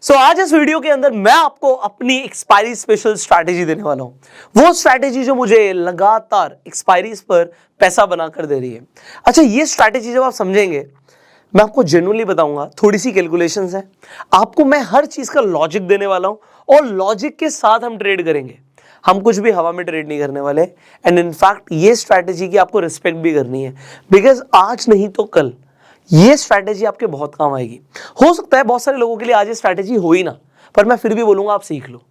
आज इस वीडियो के अंदर मैं आपको अपनी एक्सपायरी स्पेशल स्ट्रैटेजी देने वाला हूं। वो स्ट्रैटेजी जो मुझे लगातार एक्सपायरीज पर पैसा बनाकर दे रही है। अच्छा, ये स्ट्रैटेजी जब आप समझेंगे, मैं आपको जेन्युइनली बताऊंगा, थोड़ी सी कैलकुलेशंस है, आपको मैं हर चीज का लॉजिक देने वाला हूं और लॉजिक के साथ हम ट्रेड करेंगे। हम कुछ भी हवा में ट्रेड नहीं करने वाले। एंड इनफैक्ट ये स्ट्रैटेजी की आपको रिस्पेक्ट भी करनी है, बिकॉज आज नहीं तो कल ये स्ट्रैटेजी आपके बहुत काम आएगी। हो सकता है बहुत सारे लोगों के लिए आज ये स्ट्रैटेजी हो ही ना, पर मैं फिर भी बोलूंगा आप सीख लो।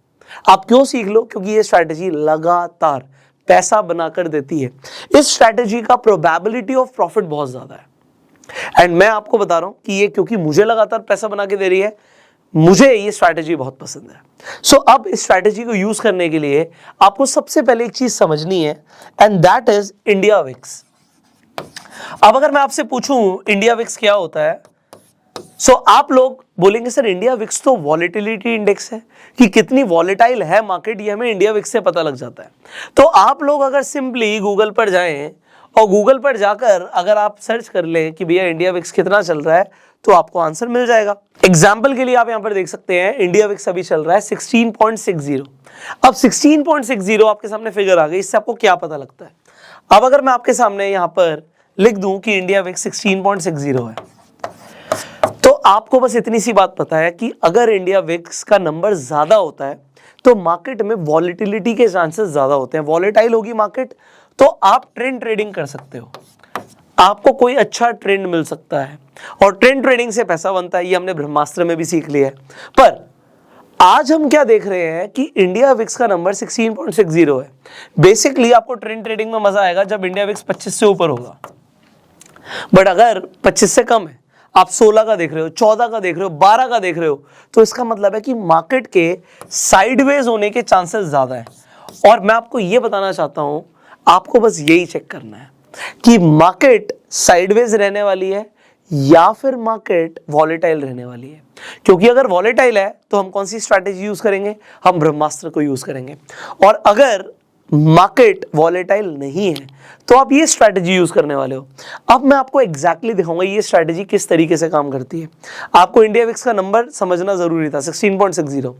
आप क्यों सीख लो? क्योंकि ये स्ट्रैटेजी लगातार पैसा बनाकर देती है। इस स्ट्रैटेजी का प्रोबेबिलिटी ऑफ प्रॉफिट बहुत ज्यादा है। एंड मैं आपको बता रहा हूं कि ये क्योंकि मुझे लगातार पैसा बना के दे रही है, मुझे ये स्ट्रैटेजी बहुत पसंद है। अब इस स्ट्रैटेजी को यूज करने के लिए आपको सबसे पहले एक चीज समझनी है, and that is India VIX. अब अगर मैं आपसे पूछूं इंडिया विक्स क्या होता है, आप लोग बोलेंगे सर इंडिया विक्स तो वॉलेटिलिटी इंडेक्स है, कि कितनी वॉलेटाइल है मार्केट ये हमें इंडिया विक्स से पता लग जाता है। तो आप लोग अगर सिंपली गूगल पर जाएं और गूगल पर जाकर अगर आप सर्च कर लें कि भैया इंडिया विक्स कितना चल रहा है, तो आपको आंसर मिल जाएगा। एग्जाम्पल के लिए आप यहां पर देख सकते हैं इंडिया विक्स अभी चल रहा है 16.60। अब 16.60 आपके सामने फिगर आ गई, इससे आपको क्या पता लगता है? अब अगर मैं आपके सामने यहां पर लिख दूं कि इंडिया विक्स 16.60 है, तो आपको बस इतनी सी बात पता है कि अगर इंडिया विक्स का नंबर ज्यादा होता है तो मार्केट में वॉलेटिलिटी के चांसेस ज्यादा होते हैं। वॉलेटाइल होगी मार्केट तो आप ट्रेंड ट्रेडिंग कर सकते हो, आपको कोई अच्छा ट्रेंड मिल सकता है और ट्रेंड ट्रेडिंग से पैसा बनता है। ये हमने ब्रह्मास्त्र में भी सीख लिया है। पर आज हम क्या देख रहे हैं कि इंडिया विक्स का नंबर 16.60 है। बेसिकली आपको ट्रेंड ट्रेडिंग में मजा आएगा जब इंडिया विक्स 25 से ऊपर होगा, बट अगर 25 से कम है, आप 16 का देख रहे हो, 14 का देख रहे हो, 12 का देख रहे हो, तो इसका मतलब है कि मार्केट के साइडवेज होने के चांसेस ज्यादा है। और मैं आपको यह बताना चाहता हूं, आपको बस यही चेक करना है कि मार्केट साइडवेज रहने वाली है या फिर मार्केट वॉलेटाइल रहने वाली है। क्योंकि अगर वॉलेटाइल है तो हम कौन सी स्ट्रैटेजी यूज करेंगे? हम ब्रह्मास्त्र को यूज करेंगे। और अगर मार्केट वॉलेटाइल नहीं है तो आप ये स्ट्रैटेजी यूज करने वाले हो। अब मैं आपको एग्जैक्टली दिखाऊंगा ये स्ट्रैटेजी किस तरीके से काम करती है। आपको इंडिया विक्स का नंबर समझना जरूरी था, 16.60।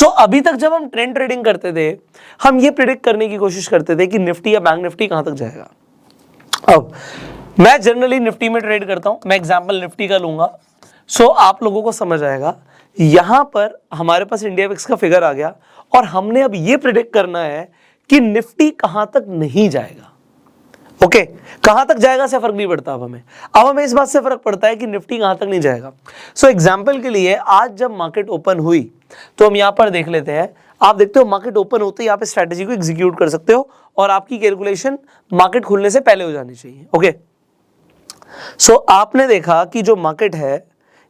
अभी तक जब हम ट्रेंड ट्रेडिंग करते थे, हम ये प्रिडिक्ट करने की कोशिश करते थे कि निफ्टी या बैंक निफ्टी कहां तक जाएगा। अब मैं जनरली निफ्टी में ट्रेड करता हूं, मैं एग्जांपल निफ्टी का लूंगा, आप लोगों को समझ आएगा। यहां पर हमारे पास इंडिया विक्स का फिगर आ गया और हमने अब ये प्रिडिक्ट करना है कि निफ्टी कहां तक नहीं जाएगा। ओके, कहां तक जाएगा से फर्क नहीं पड़ता। अब हमें इस बात से फर्क पड़ता है कि निफ्टी कहां तक नहीं जाएगा। एग्जांपल के लिए आज जब मार्केट ओपन हुई तो हम यहां पर देख लेते हैं। आप देखते हो मार्केट ओपन होते ही आप इस स्ट्रैटेजी को एग्जीक्यूट कर सकते हो और आपकी कैलकुलेशन मार्केट खुलने से पहले हो जानी चाहिए। ओके, आपने देखा कि जो मार्केट है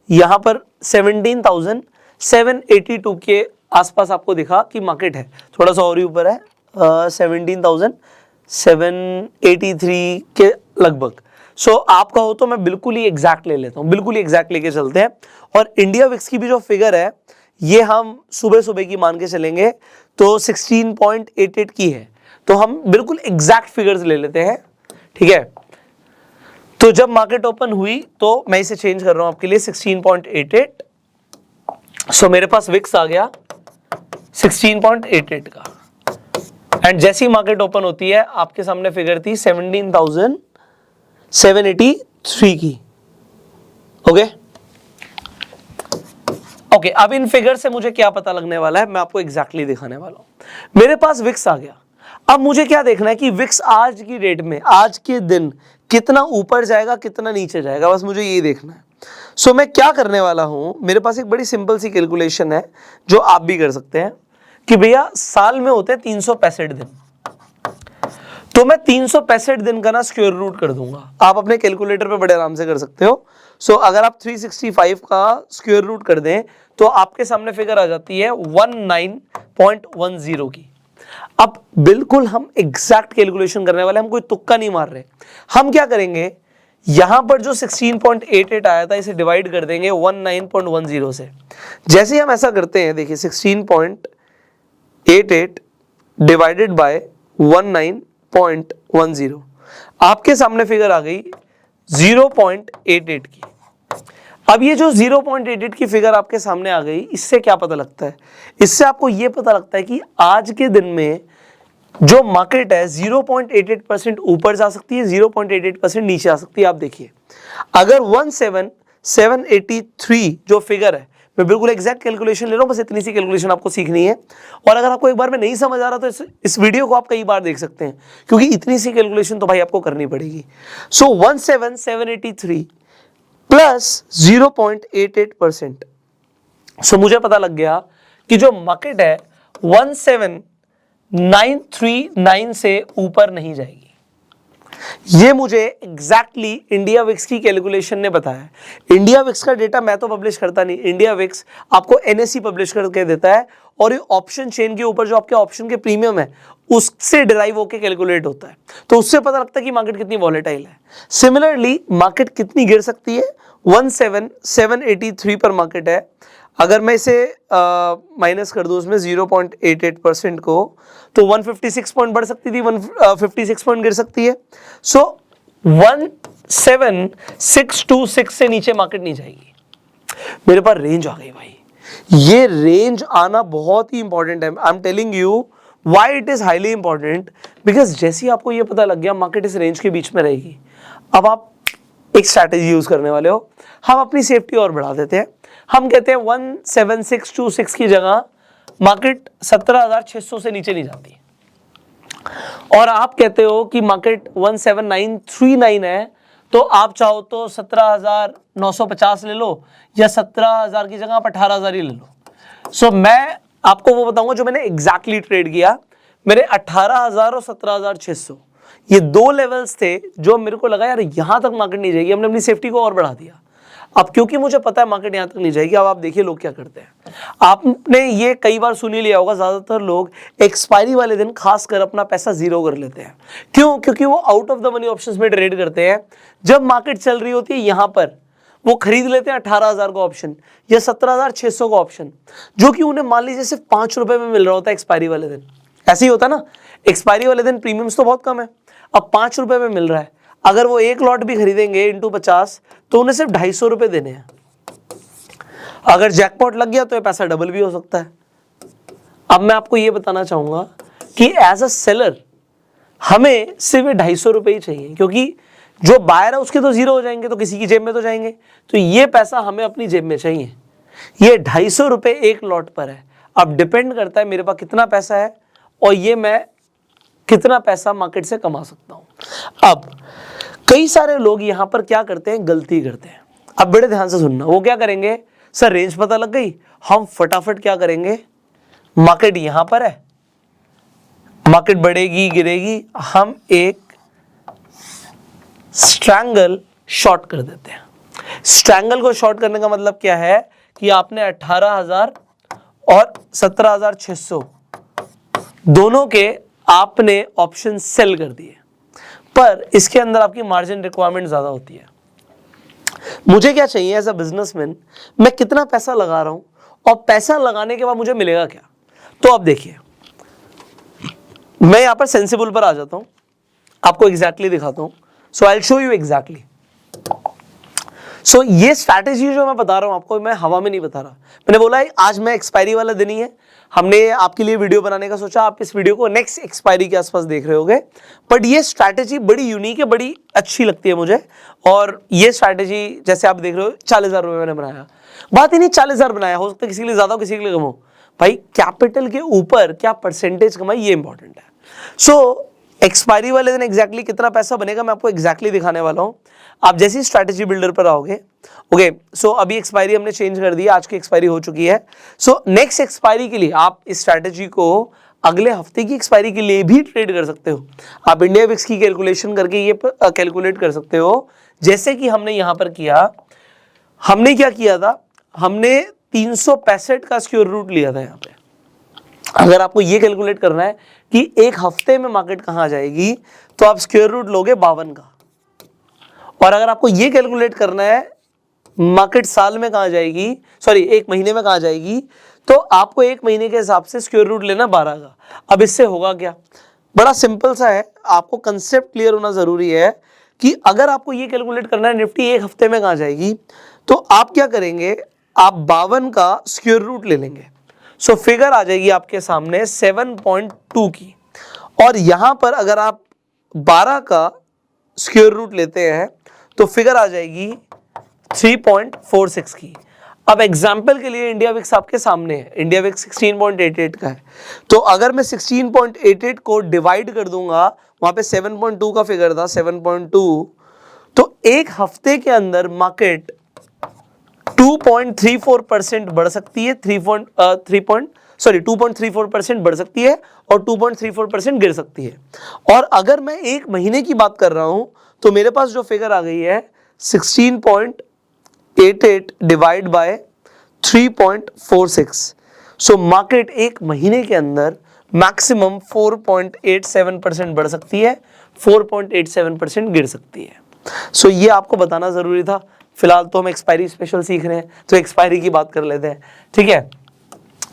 यहां पर 17,782 के आसपास आपको दिखा कि मार्केट है, थोड़ा सा और ही ऊपर है, 17,783 के लगभग। आप कहो तो मैं बिल्कुल ही एग्जैक्ट ले लेता हूं, बिल्कुल ही एग्जैक्ट लेके चलते हैं। और इंडिया विक्स की भी जो फिगर है ये हम सुबह सुबह की मान के चलेंगे तो 16.88 की है, तो हम बिल्कुल एग्जैक्ट फिगर्स ले लेते हैं। ठीक है, तो जब मार्केट ओपन हुई तो मैं इसे चेंज कर रहा हूं आपके लिए 16.88। मेरे पास विक्स आ गया 16.88 का। एंड जैसी मार्केट ओपन होती है आपके सामने फिगर थी 17,783 की। ओके, अब इन फिगर से मुझे क्या पता लगने वाला है, मैं आपको एग्जैक्टली दिखाने वाला हूं। मेरे पास विक्स आ गया। अब मुझे क्या देखना है कि विक्स आज की डेट में, आज के दिन कितना ऊपर जाएगा कितना नीचे जाएगा, बस मुझे ये देखना है। मैं क्या करने वाला हूं, मेरे पास एक बड़ी सिंपल सी कैलकुलेशन है जो आप भी कर सकते हैं कि भैया साल में होते हैं 365 दिन, तो मैं 365 दिन का ना स्क्वायर रूट कर दूंगा। आप अपने कैलकुलेटर पे बड़े आराम से कर सकते हो। अगर आप 365 का स्क्वायर रूट कर दें तो आपके सामने फिगर आ जाती है 19.10 की। अब बिल्कुल हम एग्जैक्ट कैलकुलेशन करने वाले, हम कोई तुक्का नहीं मार रहे। हम क्या करेंगे, यहां पर जो 16.88 आया था इसे डिवाइड कर देंगे 19.10 से। जैसे ही हम ऐसा करते हैं, देखिए 16.88 डिवाइडेड बाय 19.10, आपके सामने फिगर आ गई 0.88 की। अब ये जो 0.88 की फिगर आपके सामने आ गई, इससे क्या पता लगता है? इससे आपको ये पता लगता है कि आज के दिन में जो मार्केट है 0.88% ऊपर जा सकती है, 0.88% नीचे आ सकती है। आप देखिए, अगर 17783 जो फिगर है, मैं बिल्कुल एग्जैक्ट कैलकुलेशन ले रहा हूं, बस इतनी सी कैलकुलेशन आपको सीखनी है। और अगर आपको एक बार में नहीं समझ आ रहा तो इस वीडियो को आप कई बार देख सकते हैं, क्योंकि इतनी सी कैलकुलेशन तो भाई आपको करनी पड़ेगी। सो 17783 प्लस 0.88%। सो मुझे पता लग गया कि जो मार्केट है 17939 से ऊपर नहीं जाएगी। ये मुझे एग्जैक्टली इंडिया विक्स की कैलकुलेशन ने बताया। इंडिया विक्स का डेटा मैं तो पब्लिश करता नहीं, इंडिया विक्स आपको एनएससी पब्लिश करके देता है, और ये ऑप्शन चेन के ऊपर जो आपके ऑप्शन के प्रीमियम है उससे डिराइव होकर कैलकुलेट होता है, तो उससे पता लगता है कि मार्केट कितनी वॉलेटाइल है। सिमिलरली मार्केट कितनी गिर सकती है, 17783 पर मार्केट है। अगर मैं इसे माइनस कर दूं उसमें 0.88% को, तो 156 पॉइंट बढ़ सकती थी, 156 पॉइंट गिर सकती है। सो 17626 से नीचे मार्केट नहीं जाएगी। मेरे पास रेंज आ गई भाई। ये रेंज आना बहुत ही इंपॉर्टेंट है। I am telling you why it is highly important, because जैसे ही आपको ये पता लग गया मार्केट इस रेंज के बीच में रहेगी, अब आप एक स्ट्रैटेजी यूज करने वाले हो। हम अपनी सेफ्टी और बढ़ा देते हैं। हम कहते हैं 17626 की जगह मार्केट 17600 से नीचे नहीं जाती, और आप कहते हो कि मार्केट 17939 है, तो आप चाहो तो 17950 ले लो, या 17000 की जगह आप 18000 ही ले लो। सो मैं आपको वो बताऊंगा जो मैंने एग्जैक्टली ट्रेड किया। मेरे 18000 और 17600 ये दो लेवल्स थे जो मेरे को लगा यार यहां तक मार्केट नहीं जाएगी, हमने अपनी सेफ्टी को और बढ़ा दिया। अब क्योंकि मुझे पता है मार्केट यहां तक नहीं जाएगी, अब आप देखिए लोग क्या करते हैं। आपने ये कई बार सुन ही लिया होगा, ज्यादातर लोग एक्सपायरी वाले दिन खासकर अपना पैसा जीरो कर लेते हैं। क्यों? क्योंकि वो out of the money options में ट्रेड करते हैं। जब मार्केट चल रही होती है यहां पर वो खरीद लेते हैं 18000 का ऑप्शन या 17600 का ऑप्शन, जो कि उन्हें मान लीजिए सिर्फ 5 रुपए में मिल रहा होता है एक्सपायरी वाले दिन। ऐसे ही होता ना, एक्सपायरी वाले दिन प्रीमियम्स तो बहुत कम है, अब 5 रुपए में मिल रहा है। अगर वो एक लॉट भी खरीदेंगे इंटू 50 तो उन्हें सिर्फ 250 रुपए देने हैं। अगर जैकपॉट लग गया तो ये पैसा डबल भी हो सकता है। अब मैं आपको ये बताना चाहूंगा कि एज अ सेलर हमें सिर्फ 250 रुपए ही चाहिए, क्योंकि जो बायर है उसके तो जीरो हो जाएंगे, तो किसी की जेब में तो जाएंगे, तो ये पैसा हमें अपनी जेब में चाहिए। ये 250 रुपए एक लॉट पर है। अब डिपेंड करता है मेरे पास कितना पैसा है और ये मैं कितना पैसा मार्केट से कमा सकता हूं। अब कई सारे लोग यहां पर क्या करते हैं, गलती करते हैं। अब बड़े ध्यान से सुनना, वो क्या करेंगे, सर रेंज पता लग गई, हम फटाफट क्या करेंगे, मार्केट यहां पर है, मार्केट बढ़ेगी गिरेगी, हम एक स्ट्रैंगल शॉर्ट कर देते हैं। स्ट्रैंगल को शॉर्ट करने का मतलब क्या है कि आपने 18000 और 17600 दोनों के आपने ऑप्शन सेल कर दिए, पर इसके अंदर आपकी मार्जिन रिक्वायरमेंट ज्यादा होती है। मुझे क्या चाहिए एज अ बिजनेसमैन, मैं कितना पैसा लगा रहा हूं और पैसा लगाने के बाद मुझे मिलेगा क्या। तो अब देखिए, मैं यहां पर सेंसिबल पर आ जाता हूं, आपको एग्जैक्टली दिखाता हूं। So I will show you exactly. So ये स्ट्रैटेजी जो मैं बता रहा हूं आपको, मैं हवा में नहीं बता रहा। मैंने बोला है आज मैं एक्सपायरी वाला दिन ही है, हमने आपके लिए वीडियो बनाने का सोचा, आप इस वीडियो को नेक्स्ट एक्सपायरी के आसपास देख रहे होगे। बट ये स्ट्रैटेजी बड़ी यूनिक है, बड़ी अच्छी लगती है मुझे। और ये स्ट्रैटेजी जैसे आप देख रहे हो 40,000 रुपये मैंने बनाया। बात ही नहीं 40,000 बनाया, हो सकता है किसी के लिए ज्यादा हो किसी के लिए कम हो। भाई कैपिटल के ऊपर क्या परसेंटेज कमाई, ये इंपॉर्टेंट है। सो एक्सपायरी वाले दिन एग्जैक्टली कितना पैसा बनेगा मैं आपको एग्जैक्टली दिखाने वाला हूं। आप जैसे ही स्ट्रैटेजी बिल्डर पर आओगे, ओके, सो अभी एक्सपायरी हमने चेंज कर दी, आज की एक्सपायरी हो चुकी है। सो नेक्स्ट एक्सपायरी के लिए आप इस स्ट्रैटेजी को अगले हफ्ते की एक्सपायरी के लिए भी ट्रेड कर सकते हो। आप इंडिया विक्स की कैलकुलेशन करके ये कैलकुलेट कर सकते हो, जैसे कि हमने यहां पर किया। हमने क्या किया था, हमने 365 का स्क्वायर रूट लिया था यहां पे। अगर आपको ये कैलकुलेट करना है कि एक हफ्ते में मार्केट कहां जाएगी, तो आप स्क्वायर रूट लोगे 52 का। और अगर आपको ये कैलकुलेट करना है मार्केट साल में कहां जाएगी, सॉरी एक महीने में कहां जाएगी, तो आपको एक महीने के हिसाब से स्क्वायर रूट लेना 12 का। अब इससे होगा क्या, बड़ा सिंपल सा है, आपको कंसेप्ट क्लियर होना जरूरी है कि अगर आपको ये कैलकुलेट करना है निफ्टी एक हफ्ते में कहां जाएगी, तो आप क्या करेंगे, आप 52 का स्क्वायर रूट ले लेंगे। सो फिगर आ जाएगी आपके सामने 7.2 की, और यहां पर अगर आप 12 का स्क्वायर रूट लेते हैं तो फिगर आ जाएगी 3.46 की। अब एग्जाम्पल के लिए इंडिया विक्स आपके सामने है, इंडिया विक्स 16.88 का है, तो अगर मैं 16.88 को डिवाइड कर दूंगा, वहां पे 7.2 का फिगर था 7.2, तो एक हफ्ते के अंदर मार्केट 2.34% बढ़ सकती है, 2.34% बढ़ सकती है और 2.34% गिर सकती है। और अगर मैं एक महीने की बात कर रहा हूं तो मेरे पास जो फिगर आ गई है 16.88 डिवाइड बाय 3.46, सो मार्केट एक महीने के अंदर मैक्सिमम 4.87% बढ़ सकती है, 4.87% गिर सकती है। सो ये आपको बताना जरूरी था। फिलहाल तो हम एक्सपायरी स्पेशल सीख रहे हैं, तो एक्सपायरी की बात कर लेते हैं, ठीक है।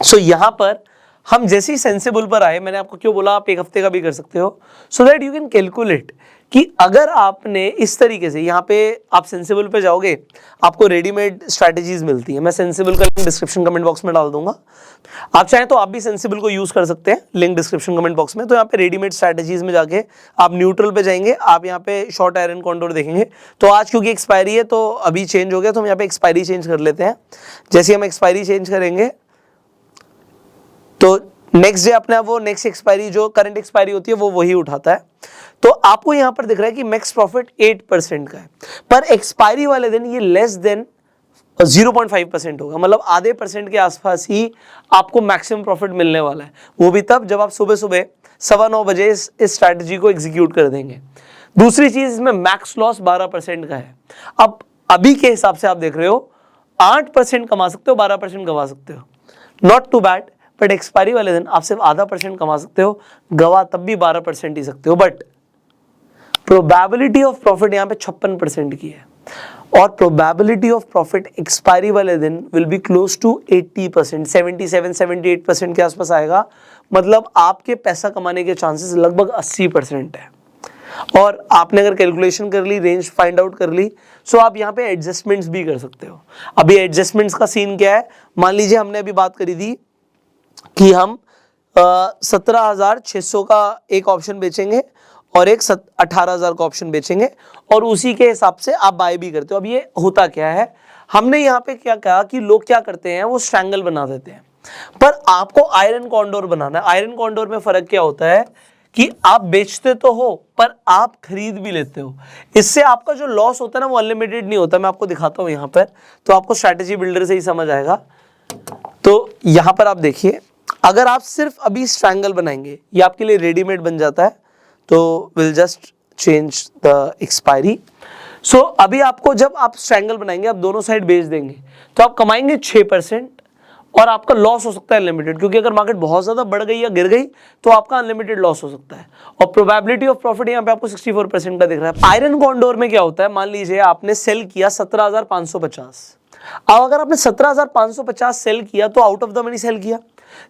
सो यहां पर हम जैसे ही सेंसिबल पर आए, मैंने आपको क्यों बोला आप एक हफ्ते का भी कर सकते हो, so that you can calculate कि अगर आपने इस तरीके से, यहाँ पे आप सेंसिबल पे जाओगे आपको रेडीमेड स्ट्रैटेजीज मिलती है, मैं सेंसिबल का लिंक डिस्क्रिप्शन कमेंट बॉक्स में डाल दूंगा, आप चाहें तो आप भी सेंसिबल को यूज कर सकते हैं, लिंक डिस्क्रिप्शन कमेंट बॉक्स में। तो यहाँ पे रेडीमेड स्ट्रैटेजीज में जाके आप न्यूट्रल पे जाएंगे, आप यहाँ पे शॉर्ट आयरन कॉन्डोर देखेंगे। तो आज क्योंकि एक्सपायरी है तो अभी चेंज हो गया, तो हम यहाँ पे एक्सपायरी चेंज कर लेते हैं। जैसे हम एक्सपायरी चेंज करेंगे तो नेक्स्ट डे अपने वो नेक्स्ट एक्सपायरी जो करंट एक्सपायरी होती है वो वही उठाता है। तो आपको यहां पर दिख रहा है कि मैक्स प्रॉफिट 8% का है, पर एक्सपायरी वाले दिन ये लेस देन 0.5% होगा, मतलब आधे परसेंट के आसपास ही आपको मैक्सिमम प्रॉफिट मिलने वाला है, वो भी तब जब आप सुबह सुबह 9:15 बजे इस स्ट्रैटेजी को एग्जीक्यूट कर देंगे। दूसरी चीज, इसमें मैक्स लॉस 12% का है। अब अभी के हिसाब से आप देख रहे हो 8% कमा सकते हो, 12% गवा सकते हो, not too bad, but expiry वाले दिन आप सिर्फ आधा % कमा सकते हो, गवा तब भी 12% ही सकते हो। बट प्रोबेबिलिटी ऑफ प्रॉफिट यहाँ पे 56% की है, और प्रोबेबिलिटी ऑफ प्रॉफिट एक्सपायरी वाले दिन विल बी क्लोज टू 80%, 77-78% के आसपास आएगा। मतलब आपके पैसा कमाने के चांसेस लगभग 80% है। और आपने अगर कैलकुलेशन कर ली, रेंज फाइंड आउट कर ली, सो आप यहाँ पे एडजस्टमेंट्स भी कर सकते हो। अभी एडजस्टमेंट्स का सीन क्या है, मान लीजिए हमने अभी बात करी थी कि हम 17,600 का एक ऑप्शन बेचेंगे और एक 18,000 का ऑप्शन बेचेंगे, और उसी के हिसाब से आप बाय भी करते हो। अब ये होता क्या है, हमने यहाँ पे क्या कहा कि लोग क्या करते हैं, वो स्ट्रैंगल बना देते हैं, पर आपको आयरन कॉन्डोर बनाना है। आयरन कॉन्डोर में फर्क क्या होता है कि आप बेचते तो हो पर आप खरीद भी लेते हो। इससे आपका जो लॉस होता है ना वो अनलिमिटेड नहीं होता। मैं आपको दिखाता हूं यहाँ पर, तो आपको स्ट्रैटेजी बिल्डर से ही समझ आएगा। तो यहाँ पर आप देखिए, अगर आप सिर्फ अभी स्ट्रैंगल बनाएंगे, ये आपके लिए रेडीमेड बन जाता है, तो will just change the expiry. So अभी आपको जब आप स्ट्रैंगल बनाएंगे, आप दोनों साइड बेच देंगे, तो आप कमाएंगे 6%, और आपका लॉस हो सकता है अनलिमिटेड, क्योंकि अगर मार्केट बहुत ज्यादा बढ़ गई या गिर गई तो आपका अनलिमिटेड लॉस हो सकता है। और प्रोबेबिलिटी ऑफ प्रॉफिट यहाँ पे आपको 64% का दिख रहा है। आयरन कॉन्डोर में क्या होता है, मान लीजिए आपने सेल किया 17,550, अब अगर आपने 17,550 सेल किया तो out of the money sell किया,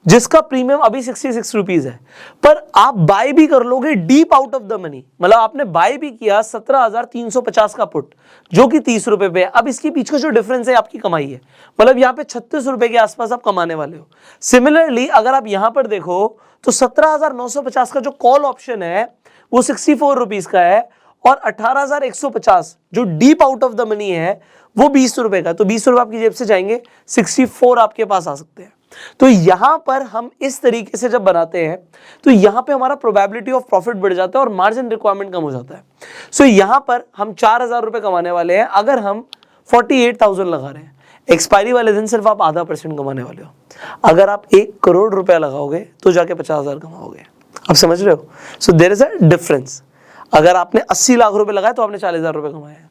जिसका प्रीमियम अभी 66 रुपीज है, पर आप बाय भी कर लोगे deep out of the money, मतलब आपने बाय भी किया 17,350 का पुट जो कि 30 रुपए पे है। अब इसके पीछे जो डिफरेंस है आपकी कमाई है, मतलब यहाँ पे 36 रुपए के आसपास आप कमाने वाले हो। सिमिलरली अगर आप यहां पर देखो तो 17,950 का जो कॉल ऑप्शन है वो 64 रुपीज का है, और 18,150 जो deep out of the money है वो 20 रुपए का, तो 20 रुपए आपकी जेब से जाएंगे, 64 आपके पास आ सकते हैं। तो यहां पर हम इस तरीके से जब बनाते हैं तो यहां पे हमारा प्रोबेबिलिटी ऑफ प्रॉफिट बढ़ जाता है और मार्जिन रिक्वायरमेंट कम हो जाता है। सो यहां पर हम 4,000 रुपए कमाने वाले हैं, अगर हम 48,000 लगा रहे हैं, एक्सपायरी वाले दिन सिर्फ आप आधा % कमाने वाले हो। अगर आप 1 करोड़ रुपया लगाओगे तो जाके 50,000 कमाओगे। आप समझ रहे हो? So there is a difference. अगर आपने 80 लाख रुपए लगाए तो आपने 40,000 रुपए कमाए हैं।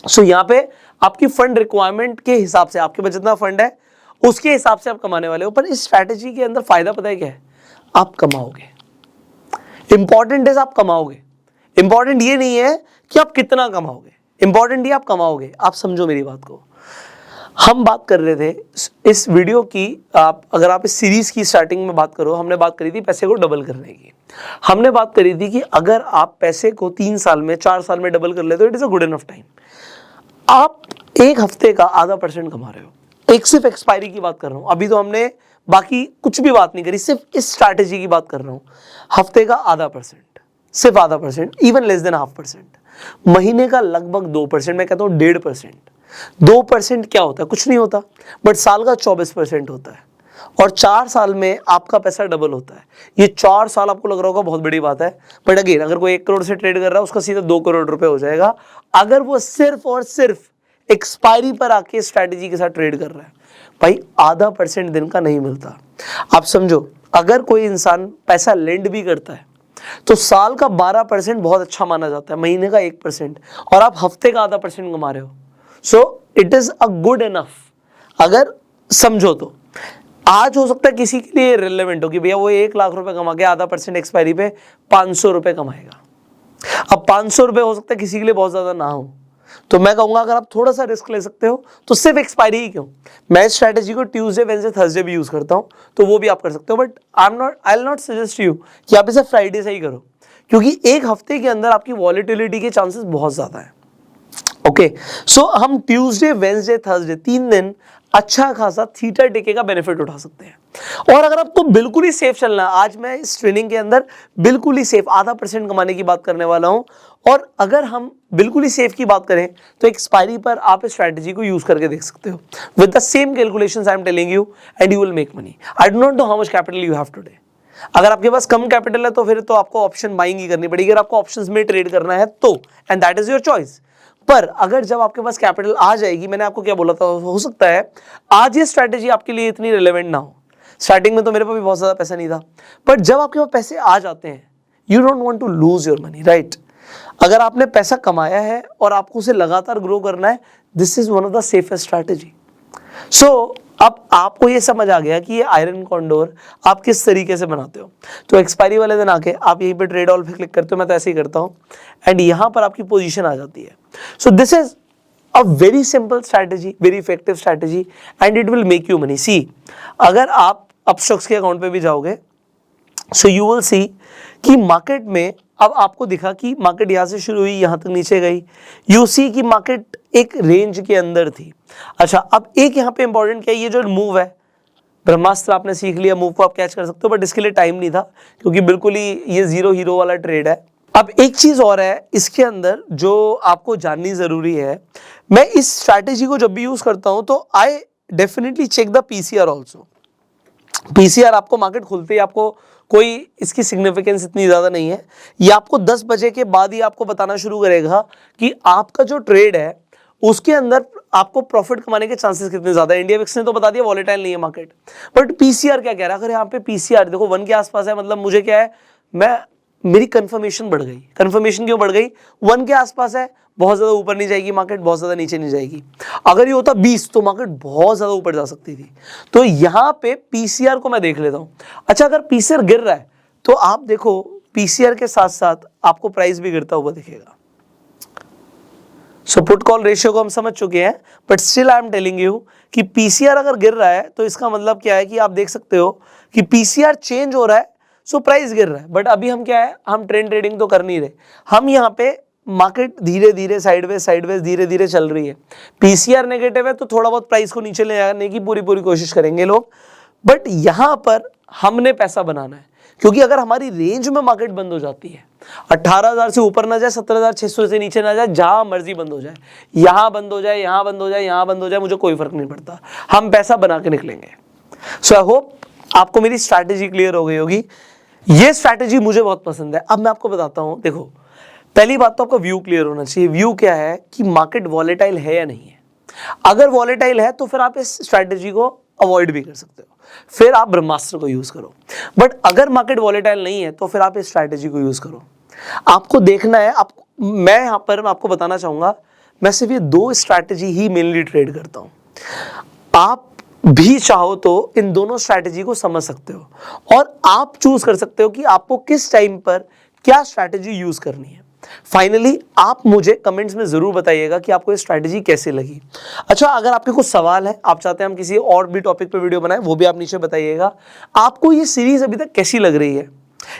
सो यहाँ पे आपकी फंड रिक्वायरमेंट के हिसाब से, आपके पास जितना फंड है उसके हिसाब से आप कमाने वाले हो। पर इस स्ट्रैटेजी के अंदर फायदा पता है क्या है? आप कमाओगे। इंपॉर्टेंट है आप कमाओगे। इंपॉर्टेंट ये नहीं है कि आप कितना कमाओगे, इंपॉर्टेंट ये आप कमाओगे। आप समझो मेरी बात को। हम बात कर रहे थे इस वीडियो की, अगर आप इस सीरीज की स्टार्टिंग में बात करो, हमने बात करी थी पैसे को डबल करने की। हमने बात करी थी कि अगर आप पैसे को 3 साल में 4 साल में डबल कर लेते हो, it is a good enough time. आप एक हफ्ते का आधा % कमा रहे हो, एक सिर्फ एक्सपायरी की बात कर रहा हूं, अभी तो हमने बाकी कुछ भी बात नहीं करी, सिर्फ इस स्ट्रैटेजी की बात कर रहा हूं। हफ्ते का आधा %, सिर्फ आधा %, इवन लेस देन ½ %। महीने का लगभग 2%, मैं कहता हूं 1.5%। 2% क्या होता है? कुछ नहीं होता, बट साल का 24% होता है, और 4 साल में आपका पैसा डबल होता है। ये 4 साल आपको लग रहा होगा बहुत बड़ी बात है, बट अगेन अगर कोई 1 करोड़ से ट्रेड कर रहा है उसका सीधा 2 करोड़ रुपए हो जाएगा, अगर वो सिर्फ और सिर्फ एक्सपायरी पर आके स्ट्रैटेजी के साथ ट्रेड कर रहा है। भाई आधा % दिन का नहीं मिलता। आप समझो, अगर कोई इंसान पैसा लेंड भी करता है तो साल का 12% बहुत अच्छा माना जाता है, महीने का 1%, और आप हफ्ते का आधा % कमा रहे हो। So it is a good enough, अगर समझो तो। आज हो सकता है किसी के लिए रिलेवेंट हो कि भैया वो 1 लाख रुपए कमा के आधा % एक्सपायरी पे 500 रुपए कमाएगा। अब 500 रुपए हो सकता है किसी के लिए बहुत ज्यादा ना हो, तो मैं कहूंगा अगर आप थोड़ा सा रिस्क ले सकते हो तो सिर्फ एक्सपायरी ही क्यों, मैं इस स्ट्रैटेजी को ट्यूसडे, वेडनेसडे, थर्सडे भी यूज करता हूं, तो वो भी आप कर सकते हो, but I will not suggest you कि आप इसे फ्राइडे से ही करो, क्योंकि एक हफ्ते के अंदर आपकी वॉलेटिलिटी के चांसेस बहुत ज्यादा है। ओके, सो हम ट्यूसडे, वेडनेसडे, थर्सडे 3 दिन अच्छा खासा थीटा टिके का बेनिफिट उठा सकते हैं। और अगर आपको बिल्कुल ही सेफ चलना है, आज मैं इस ट्रेनिंग के अंदर बिल्कुल ही सेफ आधा % कमाने की बात करने वाला हूं, और अगर हम बिल्कुल ही सेफ की बात करें तो एक्सपायरी पर आप इस स्ट्रैटेजी को यूज करके देख सकते हो with the same calculations I am telling you, and you will make money. I do not know how much capital you have today. अगर आपके पास कम कैपिटल है तो फिर तो आपको ऑप्शन बाइंग ही करनी पड़ेगी, अगर आपको ऑप्शंस में ट्रेड करना है तो, and that is your choice. पर अगर जब आपके पास कैपिटल आ जाएगी, मैंने आपको क्या बोला था, हो सकता है आज ये स्ट्रैटेजी आपके लिए इतनी रिलेवेंट ना हो। स्टार्टिंग में तो मेरे पास भी बहुत ज्यादा पैसा नहीं था, पर जब आपके पास पैसे आ जाते हैं, you don't want to lose your money, right? अगर आपने पैसा कमाया है और आपको उसे लगातार ग्रो करना है, this is one of the safest strategy. So अब आपको ये समझ आ गया कि ये आयरन कॉन्डोर आप किस तरीके से बनाते हो। तो एक्सपायरी वाले दिन आके आप यहीं पे ट्रेड ऑल पे क्लिक करते हो, मैं तो ऐसे ही करता हूँ, एंड यहाँ पर आपकी पोजीशन आ जाती है। So this is a very simple strategy, very effective strategy, and it will make you money. See, अगर आप अपस्टॉक्स के अकाउंट पे भी जाओगे, सो यू विल सी कि मार्केट में अब आपको दिखा कि मार्केट यहां से शुरू हुई, यहां तक नीचे गई, यू सी की मार्केट एक रेंज के अंदर थी। अच्छा, अब एक यहां पे इंपॉर्टेंट क्या है, ये जो मूव है, ब्रह्मास्त्र आपने सीख लिया, मूव को आप कैच कर सकते हो, बट इसके लिए टाइम नहीं था क्योंकि बिल्कुल ही ये जीरो हीरो वाला ट्रेड है। अब एक चीज और है इसके अंदर जो आपको जाननी जरूरी है, मैं इस स्ट्रैटेजी को जब भी यूज करता हूं तो I definitely check the PCR also. PCR आपको मार्केट खुलते ही आपको कोई इसकी सिग्निफिकेंस इतनी ज्यादा नहीं है, ये आपको 10 बजे के बाद ही आपको बताना शुरू करेगा कि आपका जो ट्रेड है उसके अंदर आपको प्रॉफिट कमाने के चांसेस कितने ज्यादा है। इंडिया विक्स ने तो बता दिया वॉलेटाइल नहीं है मार्केट, बट पीसीआर क्या कह रहा है? अगर यहाँ पे पीसीआर देखो 1 के आसपास है, मतलब मुझे क्या है, मेरी कंफर्मेशन बढ़ गई। कंफर्मेशन क्यों बढ़ गई? 1 के आसपास है, बहुत ज्यादा ऊपर नहीं जाएगी मार्केट, बहुत ज्यादा नीचे नहीं जाएगी। अगर ये होता 20 तो मार्केट बहुत ज्यादा ऊपर जा सकती थी। तो यहाँ पे पीसीआर को मैं देख लेता हूँ। अच्छा, अगर पीसीआर गिर रहा है तो आप देखो पीसीआर के साथ साथ आपको प्राइस भी गिरता हुआ दिखेगा। सो पुट कॉल रेशियो को हम समझ चुके हैं, but still I am telling you कि पीसीआर अगर गिर रहा है तो इसका मतलब क्या है कि आप देख सकते हो कि पीसीआर चेंज हो रहा है, सो प्राइस गिर रहा है। बट अभी हम क्या है, हम ट्रेंड ट्रेडिंग तो कर नहीं रहे, हम यहाँ पे मार्केट धीरे धीरे साइडवेज धीरे धीरे चल रही है। पीसीआर नेगेटिव है तो थोड़ा बहुत प्राइस को नीचे ले आने की पूरी कोशिश करेंगे लोग, बट यहाँ पर हमने पैसा बनाना है, क्योंकि अगर हमारी रेंज में मार्केट बंद हो जाती है, 18,000 से ऊपर ना जाए, 17,600 से नीचे ना जाए, जहां मर्जी बंद हो जाए, यहां बंद हो जाए, यहां बंद हो जाए, यहां बंद हो जाए, मुझे कोई फर्क नहीं पड़ता, हम पैसा बना के निकलेंगे। सो आई होप आपको मेरी स्ट्रैटेजी क्लियर हो गई होगी। ये स्ट्रैटेजी मुझे बहुत पसंद है। अब मैं आपको बताता हूं, देखो पहली बात तो आपका व्यू क्लियर होना चाहिए। व्यू क्या है कि मार्केट वॉलेटाइल है या नहीं है। अगर वॉलेटाइल है तो फिर आप इस स्ट्रैटेजी को अवॉइड भी कर सकते हो, फिर आप ब्रह्मास्त्र को यूज करो। बट अगर मार्केट वॉलेटाइल नहीं है तो फिर आप इस स्ट्रैटेजी को यूज करो। आपको देखना है, मैं यहां पर आपको बताना चाहूंगा, मैं सिर्फ ये 2 स्ट्रैटेजी ही मेनली ट्रेड करता हूं। आप भी चाहो तो इन दोनों स्ट्रैटेजी को समझ सकते हो और आप चूज कर सकते हो कि आपको किस टाइम पर क्या स्ट्रैटेजी यूज करनी है। फाइनली आप मुझे कमेंट्स में जरूर बताइएगा कि आपको ये स्ट्रैटेजी कैसे लगी। अच्छा, अगर आपके कुछ सवाल है, आप चाहते हैं हम किसी और भी टॉपिक पे वीडियो बनाएं, वो भी आप नीचे बताइएगा। आपको ये सीरीज अभी तक कैसी लग रही है?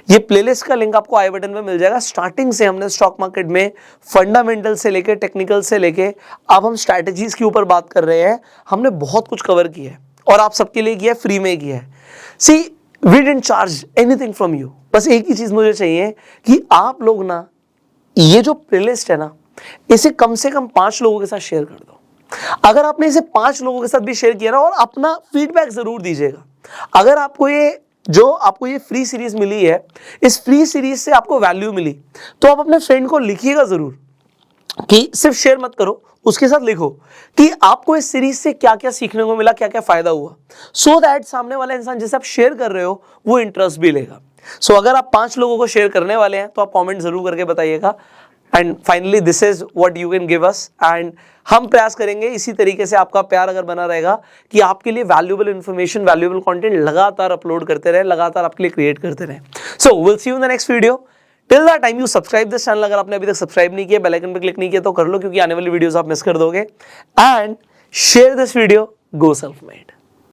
ये प्लेलिस्ट का लिंक आपको आई बटन में मिल जाएगा। स्टार्टिंग से हमने स्टॉक मार्केट में फंडामेंटल से लेके टेक्निकल से लेके अब हम स्ट्रैटेजीज के ऊपर बात कर रहे हैं। हमने बहुत कुछ कवर किया है और आप सबके लिए किया है, फ्री में किया है। See we didn't charge anything from you. बस एक ही चीज मुझे चाहिए कि आप लोग ना ये जो प्लेलिस्ट है ना, इसे कम से कम 5 लोगों के साथ शेयर कर दो। अगर आपने इसे 5 लोगों के साथ भी शेयर किया ना, और अपना फीडबैक जरूर दीजिएगा। अगर आपको ये फ्री सीरीज मिली है, इस फ्री सीरीज से आपको वैल्यू मिली, तो आप अपने फ्रेंड को लिखिएगा जरूर कि सिर्फ शेयर मत करो, उसके साथ लिखो कि आपको इस सीरीज से क्या क्या सीखने को मिला, क्या क्या फायदा हुआ, सो दैट सामने वाला इंसान जिसे आप शेयर कर रहे हो वो इंटरेस्ट भी लेगा। सो अगर आप 5 लोगों को शेयर करने वाले हैं तो आप कमेंट जरूर करके बताइएगा। And finally this is what you can give us, and हम प्रयास करेंगे इसी तरीके से आपका प्यार अगर बना रहेगा कि आपके लिए वैल्यूएबल इंफॉर्मेशन, वैल्यूएबल कंटेंट लगातार अपलोड करते रहे, लगातार आपके लिए क्रिएट करते रहे। So will see you in the next video. Till that time you subscribe this channel. अगर आपने अभी तक सब्सक्राइब नहीं किया, बेल आइकन पे क्लिक नहीं किया तो कर लो, क्योंकि आने वाली वीडियोस आप मिस कर दोगे। And share this video, go self made.